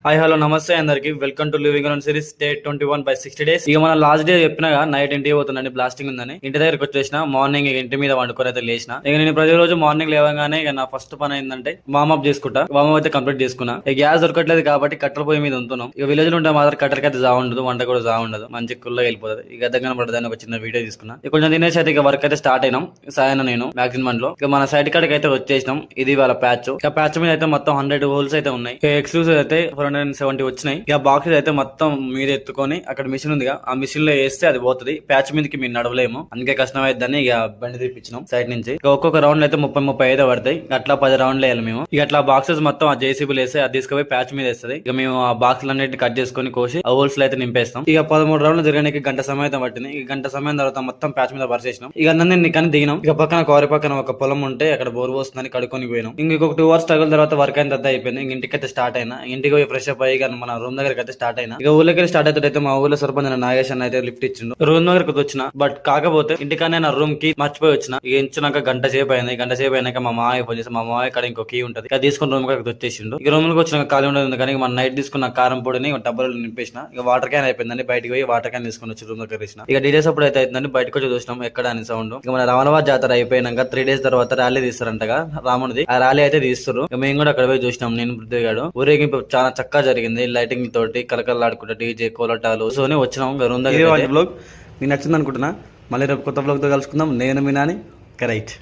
Hi hello నమస్తే అందరికి welcome to living on series day 21/60 days. ఇక మన లాస్ట్ డే చెప్పినగా నైట్ ఇంటికి పోతుందండి, బ్లాస్టింగ్ ఉందని ఇంటి దగ్గరికి వచ్చేసిన. మార్నింగ్ ఇంటి మీద వండుకొని అయితే లేచిన. ఇక నేను ప్రతిరోజు మార్నింగ్ లేవగానే ఇక నా ఫస్ట్ పని ఏంటంటే వార్మప్ చేసుకుంటా. వార్మప్ అయితే కంప్లీట్ చేసుకున్నా. ఇక గ్యాస్ దొరకట్లేదు కాబట్టి కట్టెల పొయ్యి మీద ఉంటున్నాం. ఇక విలేజ్ లో ఉంటే మాత్రం కట్టెలకి అయితే ఉండదు, వంట కూడా ఉండదు, మంచి కుల్లో వెళ్ళిపోతుంది. ఇక దగ్గర పడదాన్ని ఒక చిన్న వీడియో తీసుకున్నా. ఇక కొంచెం తినేసి అయితే ఇక వర్క్ అయితే స్టార్ట్ అయినాం. సాయన నేను మ్యాక్సిమం లో ఇక మన సైడ్ కాడికి అయితే వచ్చేసినాం. ఇది వాళ్ళ ప్యాచ్. ఇక ప్యాచ్ మీద అయితే మొత్తం 100 హోల్స్ అయితే ఉన్నాయి. ఎక్స్క్లూసివ్ అయితే 470 వచ్చినాయి. ఇక బాక్స్ అయితే మొత్తం మీద ఎత్తుకొని అక్కడ మిషన్ ఉంది, ఆ మిషన్ లో వేస్తే అది పోతుంది. ప్యాచ్ మీదకి మీరు నడవలేము, అందుకే కష్టం అయిద్దని ఇక బండి తెప్పించినాం సైడ్ నుంచి. ఇక ఒక్కొక్క రౌండ్ అయితే 30-30 అయితే పడతాయి. అట్లా 10 రౌండ్లు వేయాలి మేము. ఇక అట్లా బాక్సెస్ మొత్తం ఆ జేసీబీలు వేస్తే అది తీసుకుపోయి ప్యాచ్ మీద వేస్తుంది. ఇక మేము ఆ బాక్స్ అన్నిటిని కట్ చేసుకుని కోసి ఆ హోల్స్ లో అయితే నింపేస్తాం. ఇక 13 రౌండ్లు తిరగడానికి గంట సమయం అయితే పట్టింది. ఈ గంట సమయం తర్వాత మొత్తం ప్యాచ్ మీద పరిచేసినాం. ఇక అన్నీ కానీ దిగినాం. ఇక పక్కన కోరి పక్కన ఒక పొలం ఉంటే అక్కడ బోర్ పోస్తుందని కడుక్కొని పోయినాం. ఇంకొక 2 hours స్ట్రగుల్ తర్వాత వర్క్ అయిన తర్వాత అయిపోయింది. ఇంటికి అయితే స్టార్ట్ అయినా. ఇంటికి పోయి ఫ్రెష్ అప్ అయ్యి మన రూమ్ దగ్గరికి అయితే స్టార్ట్ అయినా. ఇక ఊళ్ళకి స్టార్ట్ అయితే మా ఊళ్ళో సర్పంచ్ నాగేష్ అన్న అయితే లిఫ్ట్ ఇచ్చిండు. రూమ్ దగ్గరకు వచ్చిన. బట్ కాకపోతే ఇంటికనే నా రూమ్ కి మర్చిపోయి వచ్చిన. ఇక ఇచ్చినాక గంట సేపు అయింది. గంట సేపు అయినాక మా మామయ్య ఫోన్ చేసి మా మామయ్య ఇక్కడ ఇంకో కీ ఉంటది, ఇక తీసుకుని రూమ్ దగ్గరకు వచ్చేసిండు. ఇక రూమ్ లోకి వచ్చిన ఖాళీ ఉండదు కానీ మన నైట్ తీసుకున్న కారం పొడిని డబ్బులు నింపేసిన. ఇక వాటర్ క్యాన్ అయిపోయిందని బయటకు పోయి వాటర్ క్యాన్ తీసుకుని వచ్చి రూమ్ దగ్గర వేసిన. ఇక డీటెయిల్స్ అప్పుడు అయితే అవుతుందని బయటకు వచ్చి చూసినాం ఎక్కడ అని సౌండ్. ఇక మన రావణవారి జాతర అయిపోయినాక 3 days తర్వాత ర్యాలీ తీస్తారంటగా రాముడిది. ఆ ర్యాలీ అయితే తీస్తారు. ఇక మేము కూడా అక్కడ పోయి చూసినాం. నేను పృథ్వీగాడు. ఊరేగింపు చాలా చక్కగా జరిగింది. లైటింగ్ తోటి కలకలాడుకుంటా డీజే కోలటాలు సోనే వచ్చినాం. రూమ్ దగ్గర బ్లాగ్ మీకు నచ్చింది అనుకుంటున్నా. మళ్ళీ రేపు కొత్త బ్లాగ్ తో కలుసుకుందాం. నేను మీ నాని. రైట్.